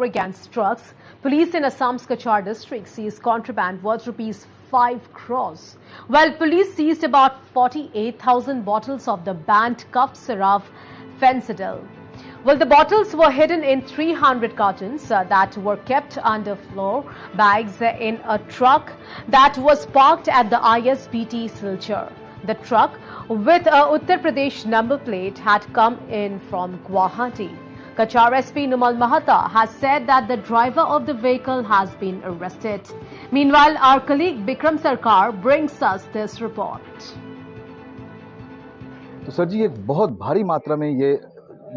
against drugs. Police in Assam's Cachar district seized contraband worth rupees 5 crores, while police seized about 48,000 bottles of the banned cough syrup fentanyl. Well, the bottles were hidden in 300 cartons that were kept under floor bags in a truck that was parked at the ISBT Silchar. The truck with a Uttar Pradesh number plate had come in from Guwahati. Cachar SP Numal Mahata has said that the driver of the vehicle has been arrested. Meanwhile, our colleague Bikram Sarkar brings us this report. तो sir जी, एक बहुत भारी मात्रा में ये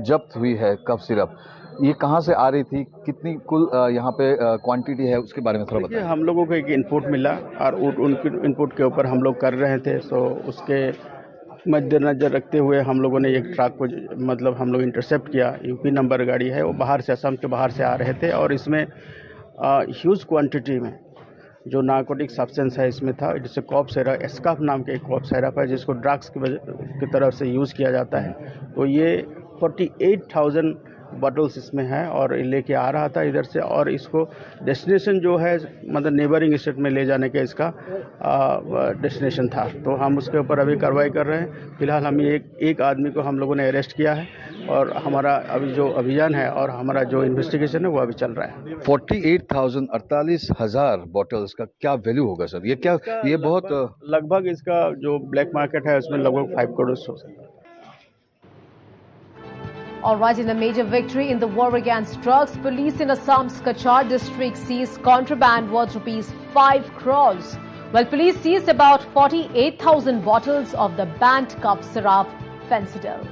जब्त हुई है कफ सिरप। ये कहाँ से आ रही थी, कितनी कुल यहाँ पे क्वांटिटी है, उसके बारे में थोड़ा बताइए। हम लोगों को एक इनपुट मिला और उनके इनपुट के ऊपर हम लोग कर रहे थे, तो उसके मद्देनजर रखते हुए हम लोगों ने एक ट्रक को मतलब हम लोग इंटरसेप्ट किया। यूपी नंबर गाड़ी है, वो बाहर से, असम के बाहर से आ रहे थे और इसमें ह्यूज क्वांटिटी में जो नार्कोटिक सब्सटेंस है इसमें था, जिससे कॉफ सिरप, एस्काफ नाम के एक कॉफ सिरप है जिसको ड्रग्स की तरफ से यूज़ किया जाता है। तो ये 48,000 बॉटल्स इसमें है और लेके आ रहा था इधर से, और इसको डेस्टिनेशन जो है मतलब नेबरिंग स्टेट में ले जाने का इसका डेस्टिनेशन था। तो हम उसके ऊपर अभी कार्रवाई कर रहे हैं। फिलहाल हम एक आदमी को हम लोगों ने अरेस्ट किया है और हमारा अभी जो अभियान है और हमारा जो इन्वेस्टिगेशन है वो अभी चल रहा है। 48,000 बॉटल्स का क्या वैल्यू होगा सर? ये क्या, ये बहुत लगभग इसका जो ब्लैक मार्केट है उसमें लगभग 5 करोड़ हो सकता है। All right, in a major victory in the war against drugs, police in Assam's Cachar district seized contraband worth rupees 5 crores, while police seized about 48,000 bottles of the banned cough syrup fentanyl.